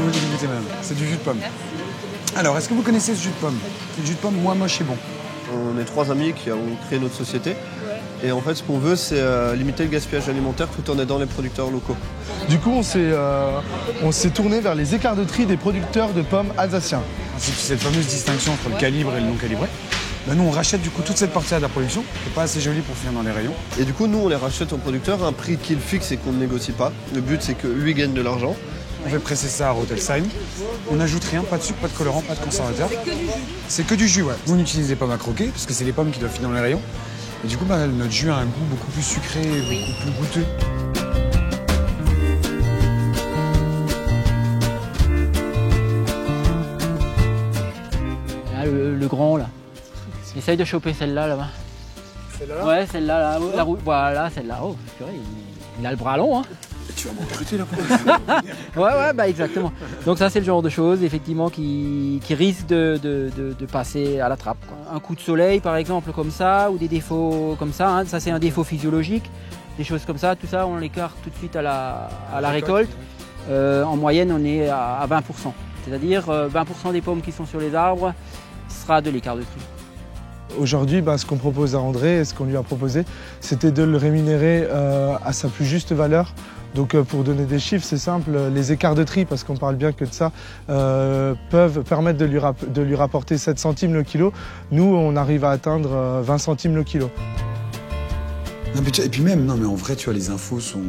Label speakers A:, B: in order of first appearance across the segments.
A: vous le goûter, madame. C'est du jus de pomme. Alors, est-ce que vous connaissez ce jus de pomme? Le jus de pomme, moi, moche et bon.
B: On est 3 amis qui ont créé notre société. Et en fait, ce qu'on veut, c'est limiter le gaspillage alimentaire tout en aidant les producteurs locaux.
C: Du coup, on s'est tourné vers les écarts de tri des producteurs de pommes alsaciens.
A: C'est cette fameuse distinction entre le calibre et le non calibré. Ben nous, on rachète du coup toute cette partie-là de la production, qui n'est pas assez jolie pour finir dans les rayons.
B: Et du coup, nous, on les rachète au producteur à un prix qu'il fixe et qu'on ne négocie pas. Le but, c'est que lui gagne de l'argent.
A: On fait presser ça à Rotelsheim. On n'ajoute rien, pas de sucre, pas de colorant, pas de conservateur. C'est que du jus, ouais. Vous n'utilisez pas à croquer, parce que c'est les pommes qui doivent finir dans les rayons. Et du coup, bah, notre jus a un goût beaucoup plus sucré, beaucoup plus goûteux.
D: Là, le grand, là. Essaye de choper celle-là, là-bas.
A: Celle-là?
D: Ouais, celle-là, là. La roue. Voilà, celle-là. Oh, purée, il a le bras long, hein.
A: Tu vas m'embruter là.
D: Ouais, bah exactement. Donc ça, c'est le genre de choses, effectivement, qui risquent de passer à la trappe, quoi. Un coup de soleil, par exemple, comme ça, ou des défauts comme ça, hein. Ça, c'est un défaut physiologique. Des choses comme ça, tout ça, on l'écarte tout de suite à la récolte. En moyenne, on est à 20%. C'est-à-dire 20% des pommes qui sont sur les arbres sera de l'écart de tri.
C: Aujourd'hui, ce qu'on propose à André, ce qu'on lui a proposé, c'était de le rémunérer à sa plus juste valeur. Donc pour donner des chiffres, c'est simple, les écarts de tri, parce qu'on parle bien que de ça, peuvent permettre de lui rapporter 7 centimes le kilo. Nous, on arrive à atteindre 20 centimes le kilo.
A: Non, et puis même, non mais en vrai, tu vois, les infos sont...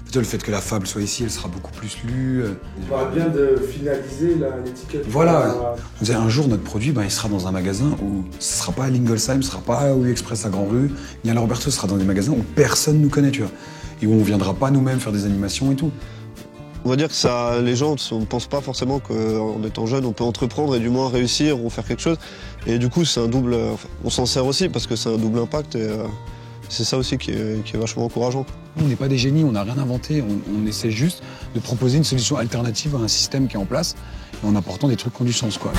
A: Tu vois, le fait que la fable soit ici, elle sera beaucoup plus lue.
C: On parle bien de finaliser l'étiquette.
A: Voilà. On disait un jour, notre produit, il sera dans un magasin où ce ne sera pas à Lingolsheim, ce ne sera pas à OU Express à Grand Rue, ni à la Roberto, ce sera dans des magasins où personne ne nous connaît, tu vois. Et où on ne viendra pas nous-mêmes faire des animations et tout.
B: On va dire que ça, les gens ne pensent pas forcément qu'en étant jeune, on peut entreprendre et du moins réussir ou faire quelque chose. Et du coup, c'est un double... on s'en sert aussi parce que c'est un double impact. Et, c'est ça aussi qui est vachement encourageant.
A: On n'est pas des génies, on n'a rien inventé, on essaie juste de proposer une solution alternative à un système qui est en place, en apportant des trucs qui ont du sens, quoi.